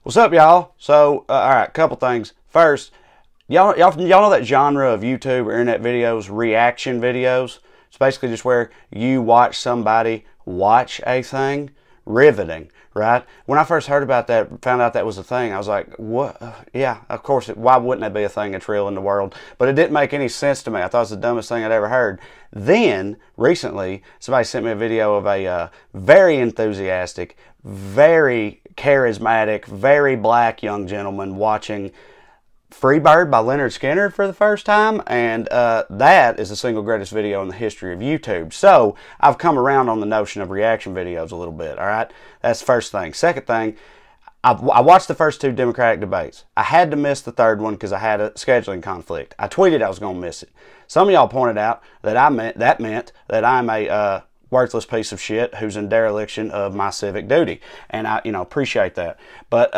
What's up, y'all? So, all right, couple things. First, y'all know that genre of YouTube or internet videos, reaction videos? It's basically just where you watch somebody watch a thing. Riveting, right? When I first heard about that, found out that was a thing, I was like, what? Yeah, of course, why wouldn't that be a thing that's real in the world? But it didn't make any sense to me. I thought it was the dumbest thing I'd ever heard. Then, recently, somebody sent me a video of a very enthusiastic, very charismatic, very black young gentleman watching Freebird by Leonard Skinner for the first time, and that is the single greatest video in the history of YouTube. So I've come around on the notion of reaction videos a little bit. All right, that's the first thing. Second thing, I watched the first two Democratic debates. I had to miss the third one because I had a scheduling conflict. I tweeted I was going to miss it. Some of y'all pointed out that that meant that I'm a worthless piece of shit who's in dereliction of my civic duty, and I appreciate that. But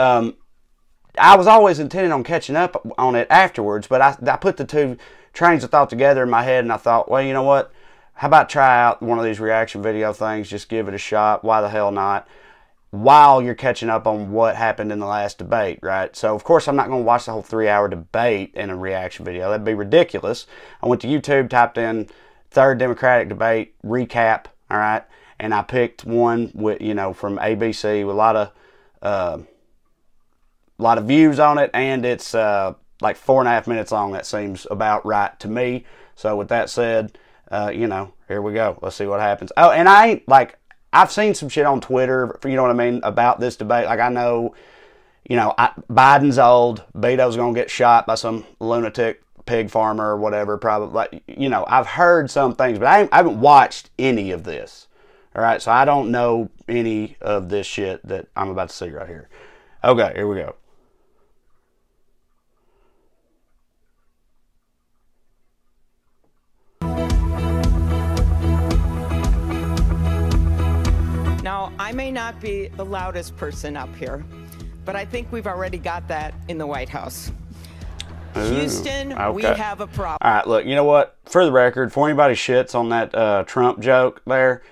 I was always intending on catching up on it afterwards, but I put the two trains of thought together in my head, and I thought, well, you know what? How about try out one of these reaction video things? Just give it a shot. Why the hell not? While you're catching up on what happened in the last debate, right? So, of course, I'm not going to watch the whole 3-hour debate in a reaction video. That'd be ridiculous. I went to YouTube, typed in third Democratic debate recap, all right? And I picked one with, from ABC with a lot of views on it, and it's like 4.5 minutes long. That seems about right to me. So with that said, here we go. Let's see what happens. Oh, and I've seen some shit on Twitter, about this debate. Like, I know, Biden's old. Beto's gonna get shot by some lunatic pig farmer or whatever, probably. I've heard some things, but I haven't watched any of this. All right, so I don't know any of this shit that I'm about to see right here. Okay, here we go. Now, I may not be the loudest person up here, but I think we've already got that in the White House. Ooh, Houston, okay. We have a problem. All right, look, you know what? For the record, before anybody shits on that Trump joke there,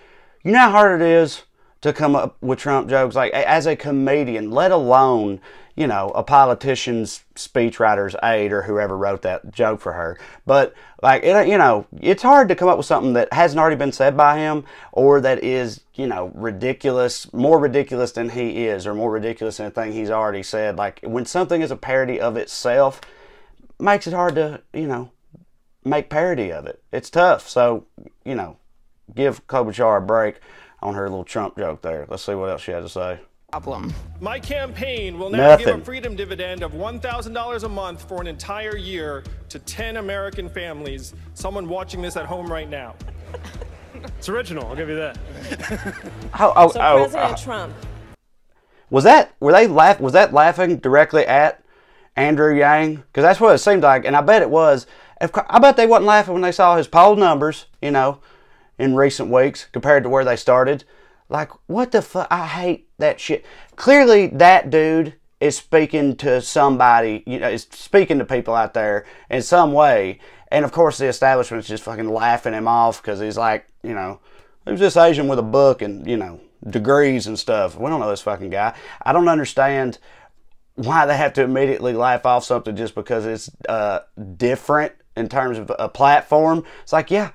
you know how hard it is to come up with Trump jokes? Like, as a comedian, let alone, a politician's speechwriter's aide or whoever wrote that joke for her. But, like, it's hard to come up with something that hasn't already been said by him, or that is, ridiculous, more ridiculous than he is, or more ridiculous than a thing he's already said. Like, when something is a parody of itself, makes it hard to, make parody of it. It's tough. So, give Klobuchar a break on her little Trump joke there. Let's see what else she had to say. Problem. My campaign will now give a freedom dividend of $1,000 a month for an entire year to 10 American families. Someone watching this at home right now. It's original, I'll give you that. President Trump. Was that laughing directly at Andrew Yang? Because that's what it seemed like, and I bet it was. I bet they wasn't laughing when they saw his poll numbers, in recent weeks compared to where they started. Like, what the fuck? I hate that shit. Clearly, that dude is speaking to somebody, is speaking to people out there in some way. And, of course, the establishment's just fucking laughing him off because he's like, who's this Asian with a book and, degrees and stuff? We don't know this fucking guy. I don't understand why they have to immediately laugh off something just because it's different in terms of a platform. It's like, yeah,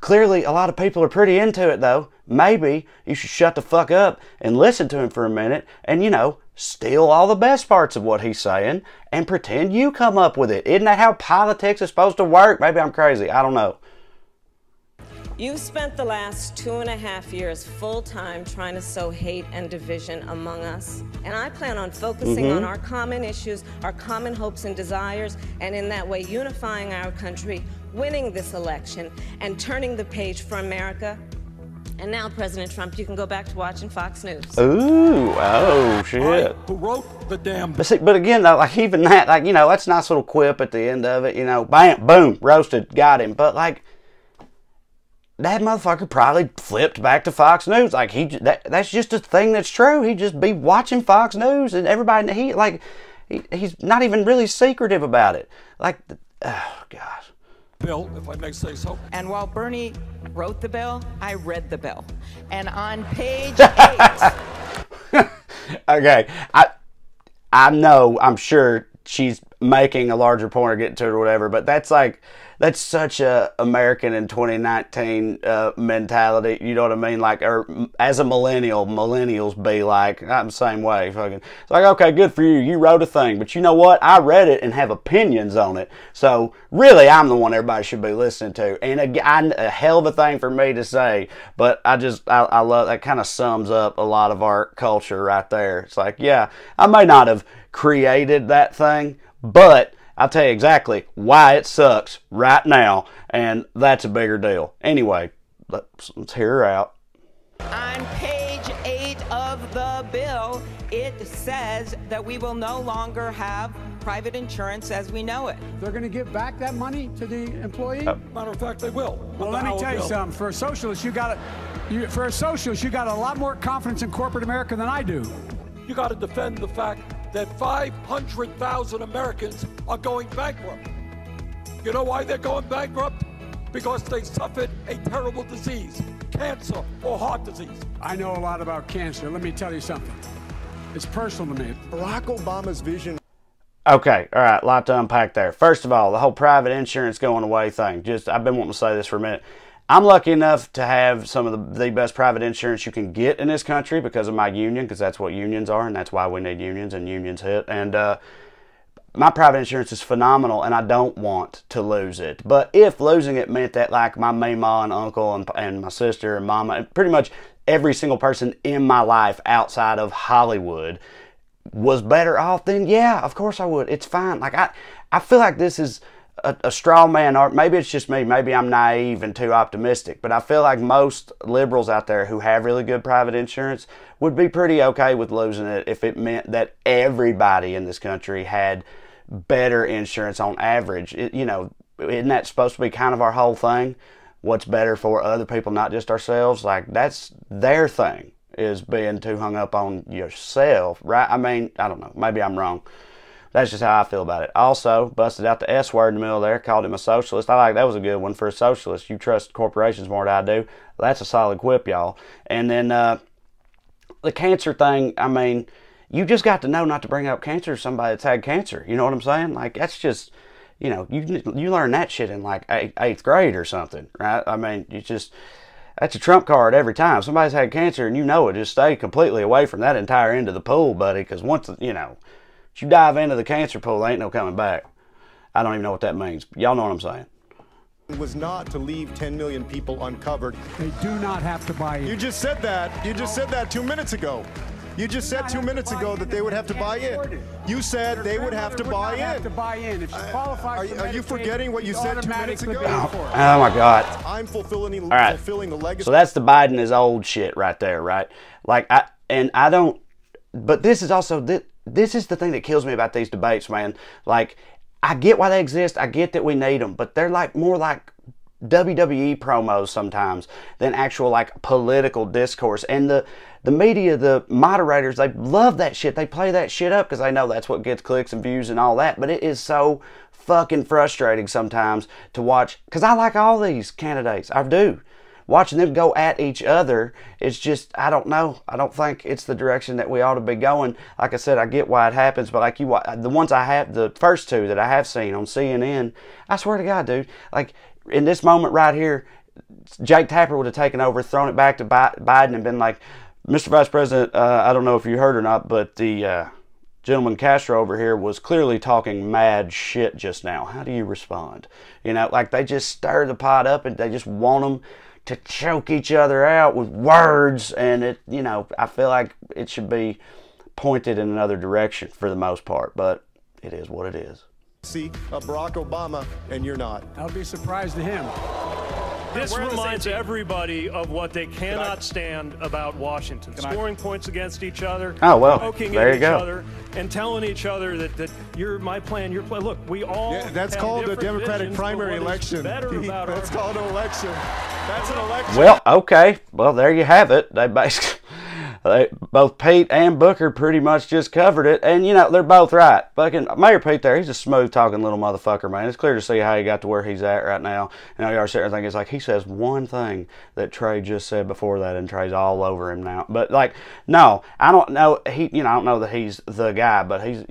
clearly a lot of people are pretty into it, though. Maybe you should shut the fuck up and listen to him for a minute and, steal all the best parts of what he's saying and pretend you come up with it. Isn't that how politics is supposed to work? Maybe I'm crazy. I don't know. You've spent the last 2.5 years full-time trying to sow hate and division among us. And I plan on focusing on our common issues, our common hopes and desires, and in that way unifying our country, winning this election, and turning the page for America. And now, President Trump, you can go back to watching Fox News. Ooh, oh, shit. Who wrote the damn... But again, though, like, even that, like, that's a nice little quip at the end of it, bam, boom, roasted, got him. But, like, that motherfucker probably flipped back to Fox News. Like, that's just a thing that's true. He'd just be watching Fox News, and everybody, he's not even really secretive about it. Like, oh, gosh. Bill, if I may say so. And while Bernie wrote the bill, I read the bill. And on page 8... Okay, I'm sure she's making a larger point or getting to it or whatever, but that's such a American in 2019 mentality. You know what I mean? Like, or as a millennial, millennials be like, I'm the same way. Fucking, it's like, okay, good for you. You wrote a thing, but you know what? I read it and have opinions on it. So really, I'm the one everybody should be listening to. And a hell of a thing for me to say, but I love that. Kind of sums up a lot of our culture right there. It's like, yeah, I may not have created that thing, but I'll tell you exactly why it sucks right now, and that's a bigger deal. Anyway, let's hear her out. On page 8 of the bill, it says that we will no longer have private insurance as we know it. They're going to give back that money to the employee? Matter of fact, they will. Well, let me tell you something. For a socialist, you got a lot more confidence in corporate America than I do. You got to defend the fact that 500,000 Americans are going bankrupt. You know why they're going bankrupt? Because they suffered a terrible disease, cancer or heart disease. I know a lot about cancer. Let me tell you something. It's personal to me. Barack Obama's vision. Okay, all right, a lot to unpack there. First of all, the whole private insurance going away thing. I've been wanting to say this for a minute. I'm lucky enough to have some of the best private insurance you can get in this country because of my union, because that's what unions are, and that's why we need unions, and unions hit. And my private insurance is phenomenal, and I don't want to lose it. But if losing it meant that, like, my mama and uncle and my sister and mama, and pretty much every single person in my life outside of Hollywood was better off, then yeah, of course I would. It's fine. Like, I feel like this is a straw man, or maybe it's just me, maybe I'm naive and too optimistic, but I feel like most liberals out there who have really good private insurance would be pretty okay with losing it if it meant that everybody in this country had better insurance on average. Isn't that supposed to be kind of our whole thing? What's better for other people, not just ourselves? Like, that's their thing, is being too hung up on yourself, right? I mean, I don't know, maybe I'm wrong. That's just how I feel about it. Also, busted out the S word in the middle there, called him a socialist. I like that was a good one for a socialist. You trust corporations more than I do. That's a solid quip, y'all. And then the cancer thing, I mean, you just got to know not to bring up cancer to somebody that's had cancer. You know what I'm saying? Like, that's just, you learn that shit in like 8th grade or something, right? I mean, that's a trump card every time. Somebody's had cancer and you know it, just stay completely away from that entire end of the pool, buddy, because once, you dive into the cancer pool, there ain't no coming back. I don't even know what that means. Y'all know what I'm saying. Was not to leave 10 million people uncovered. They do not have to buy in. You just said that. You just said that 2 minutes ago. You just said 2 minutes ago that they would have to buy in. You said they would have to buy in. Have to buy in. If she qualifies are you forgetting what you said 2 minutes ago? Oh my God. I'm fulfilling the legacy. So that's the Biden is old shit right there, right? Like, but this is also, this is the thing that kills me about these debates, man. Like, I get why they exist. I get that we need them, but they're like more like WWE promos sometimes than actual like political discourse. And the media, the moderators, they love that shit. They play that shit up because they know that's what gets clicks and views and all that. But it is so fucking frustrating sometimes to watch, because I like all these candidates. I do. Watching them go at each other, it's just, I don't know. I don't think it's the direction that we ought to be going. Like I said, I get why it happens, but like the ones I have, the first two that I have seen on CNN, I swear to God, dude, like in this moment right here, Jake Tapper would have taken over, thrown it back to Biden and been like, Mr. Vice President, I don't know if you heard or not, but the gentleman Castro over here was clearly talking mad shit just now. How do you respond? Like they just stir the pot up and they just want them to choke each other out with words, and I feel like it should be pointed in another direction for the most part, but it is what it is. See, Barack Obama, and you're not. I'll be surprised to him. This reminds everybody of what they cannot stand about Washington. Scoring points against each other, poking at each other, and telling each other that you're my plan, your plan. Look, we all that's called a Democratic primary election. That's called an election. That's an election. Well, okay. Well, there you have it. They basically, both Pete and Booker pretty much just covered it, and you know they're both right. Fucking Mayor Pete there, he's a smooth talking little motherfucker, man. It's clear to see how he got to where he's at right now. And you are sitting there thinking, it's like he says one thing that Trey just said before that, and Trey's all over him now. But like, no, I don't know. I don't know that he's the guy, but he's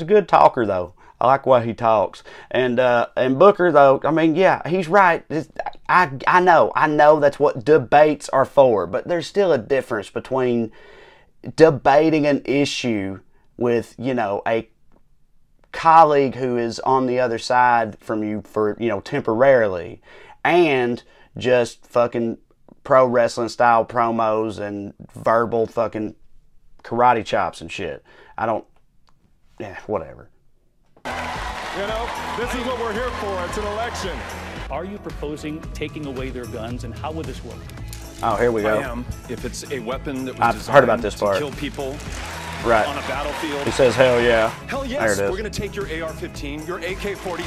a good talker though. I like the way he talks. And Booker, though, I mean, yeah, he's right. I know that's what debates are for, but there's still a difference between debating an issue with, a colleague who is on the other side from you for, temporarily, and just fucking pro wrestling style promos and verbal fucking karate chops and shit. Whatever. This is what we're here for. It's an election. Are you proposing taking away their guns, and how would this work? Oh, here we go. I am. If it's a weapon that was I've designed heard about this part. to kill people right on a battlefield. He says, hell yeah. Hell yes, we're going to take your AR-15, your AK-47. We're not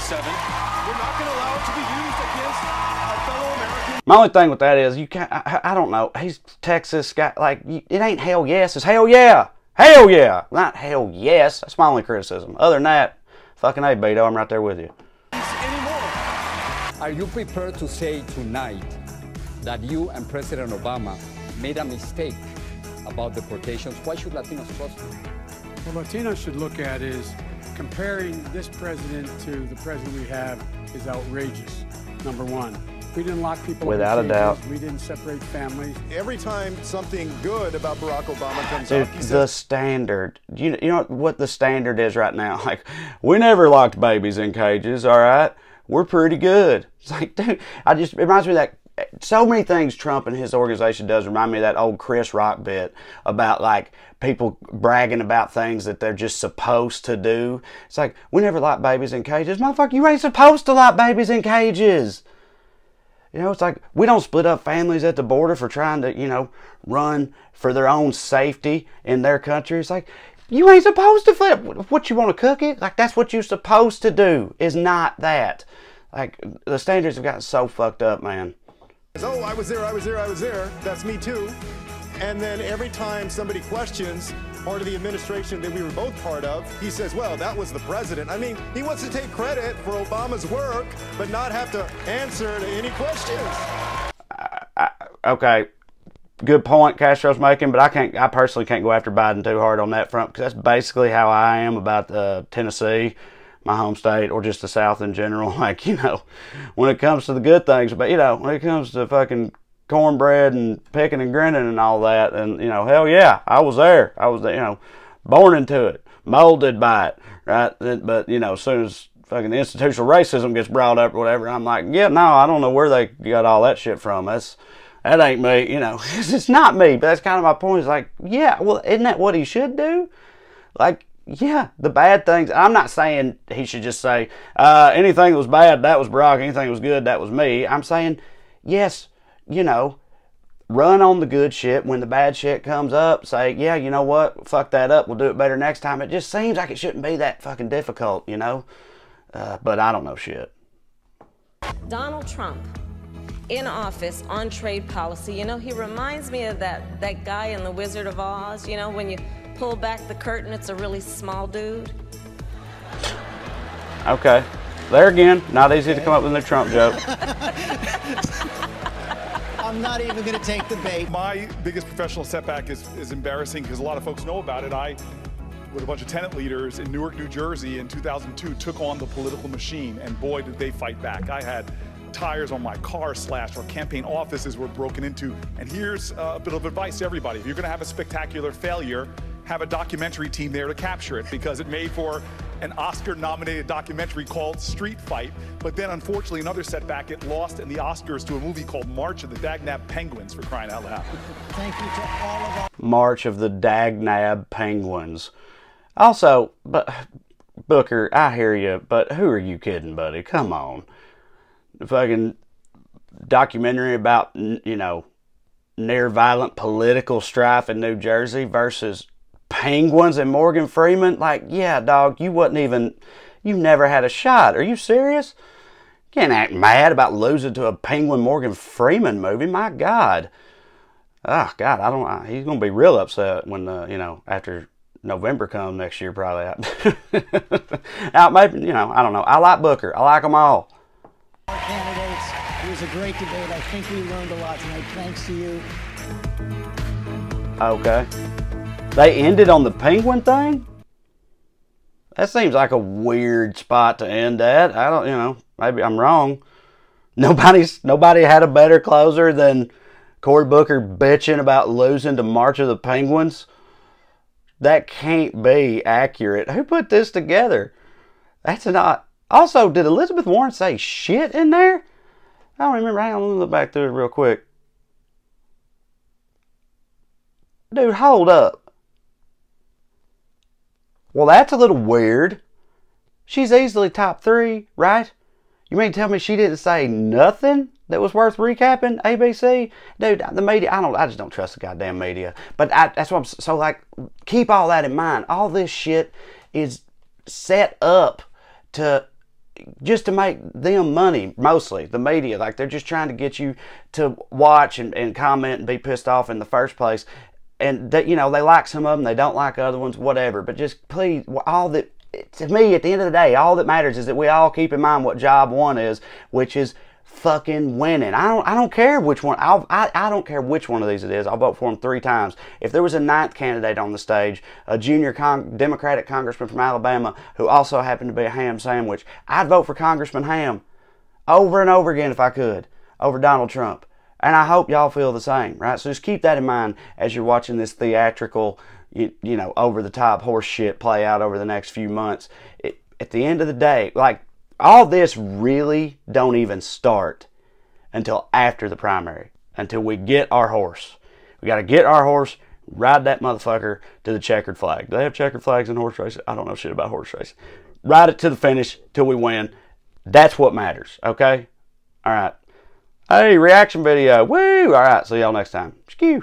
going to allow it to be used against our fellow Americans. My only thing with that is, you can't, I don't know. He's Texas guy. Like, it ain't hell yes. It's hell yeah. Hell yeah. Not hell yes. That's my only criticism. Other than that, fucking A, Beto, I'm right there with you. Are you prepared to say tonight that you and President Obama made a mistake about deportations? Why should Latinos trust you? What Latinos should look at is comparing this president to the president we have is outrageous, number one. We didn't lock people without a doubt. We didn't separate families. Every time something good about Barack Obama comes up, he says, the standard. You know what the standard is right now? Like, we never locked babies in cages, all right? We're pretty good. It's like, dude, it reminds me of that. So many things Trump and his organization does remind me of that old Chris Rock bit about like people bragging about things that they're just supposed to do. It's like, we never locked babies in cages. Motherfucker, you ain't supposed to lock babies in cages. It's like, we don't split up families at the border for trying to, run for their own safety in their country. It's like, you ain't supposed to flip. What, you want to cook it? Like, that's what you're supposed to do, is not that. Like, the standards have gotten so fucked up, man. Oh, I was there. That's me too. And then every time somebody questions part of the administration that we were both part of, he says, well, that was the president. I mean, he wants to take credit for Obama's work, but not have to answer to any questions. Okay, good point Castro's making, but I personally can't go after Biden too hard on that front, because that's basically how I am about Tennessee, my home state, or just the South in general. Like, when it comes to the good things, but when it comes to fucking cornbread and picking and grinning and all that, and hell yeah, I was there. I was born into it, molded by it, right? But as soon as fucking institutional racism gets brought up or whatever, I'm like, yeah, no, I don't know where they got all that shit from. That ain't me. It's not me. But that's kind of my point. Is like, yeah, well, isn't that what he should do? Like, yeah, the bad things. I'm not saying he should just say anything that was bad, that was Barack. Anything that was good, that was me. I'm saying, yes, run on the good shit. When the bad shit comes up, say, yeah, you know what? Fuck that up. We'll do it better next time. It just seems like it shouldn't be that fucking difficult, but I don't know shit. Donald Trump, in office on trade policy, he reminds me of that guy in The Wizard of Oz, when you pull back the curtain, it's a really small dude. Okay. There again, not easy to come up with a Trump joke. I'm not even going to take the bait. My biggest professional setback is embarrassing because a lot of folks know about it. I, with a bunch of tenant leaders in Newark, New Jersey in 2002, took on the political machine, and boy, did they fight back. I had tires on my car slashed, our campaign offices were broken into. And here's a bit of advice to everybody. If you're going to have a spectacular failure, have a documentary team there to capture it, because it made for an Oscar-nominated documentary called Street Fight. But then, unfortunately, another setback, it lost in the Oscars to a movie called March of the Dagnab Penguins, for crying out loud. Thank you to all of our... March of the Dagnab Penguins. Also, but Booker, I hear you, but who are you kidding, buddy? Come on. The fucking documentary about, near-violent political strife in New Jersey versus Penguins and Morgan Freeman. Like, yeah, dog, you never had a shot. Are you serious? You can't act mad about losing to a Penguin Morgan Freeman movie. My God. Oh God, I don't. He's gonna be real upset when you know, after November comes next year, probably. Now maybe, you know, I don't know. I like Booker. I like them all. Our candidates. It was a great debate. I think we learned a lot tonight. Thanks to you. Okay. They ended on the penguin thing? That seems like a weird spot to end at. I don't, you know, maybe I'm wrong. Nobody had a better closer than Cory Booker bitching about losing to March of the Penguins. That can't be accurate. Who put this together? That's not. Also, did Elizabeth Warren say shit in there? I don't remember. Hang on, let me look back through it real quick. Dude, hold up. Well, that's a little weird. She's easily top 3, right? You mean to tell me she didn't say nothing that was worth recapping? ABC? Dude, the media, I just don't trust the goddamn media. But that's what I'm, so like, keep all that in mind. All this shit is set up to, just to make them money, mostly, the media. Like, they're just trying to get you to watch and comment and be pissed off in the first place. And, you know, they like some of them, they don't like other ones, whatever. But just please, all that, to me, at the end of the day, all that matters is that we all keep in mind what job 1 is, which is fucking winning. I don't care which one. I don't care which one of these it is. I'll vote for them 3 times. If there was a 9th candidate on the stage, a junior Democratic congressman from Alabama who also happened to be a ham sandwich, I'd vote for Congressman Ham over and over again if I could, over Donald Trump. And I hope y'all feel the same, right? So just keep that in mind as you're watching this theatrical, you know, over-the-top horse shit play out over the next few months. At the end of the day, like, all this really don't even start until after the primary, until we get our horse. We got to get our horse, ride that motherfucker to the checkered flag. Do they have checkered flags in horse races? I don't know shit about horse racing. Ride it to the finish till we win. That's what matters, okay? All right. Hey, reaction video. Woo! All right, see y'all next time. Skew.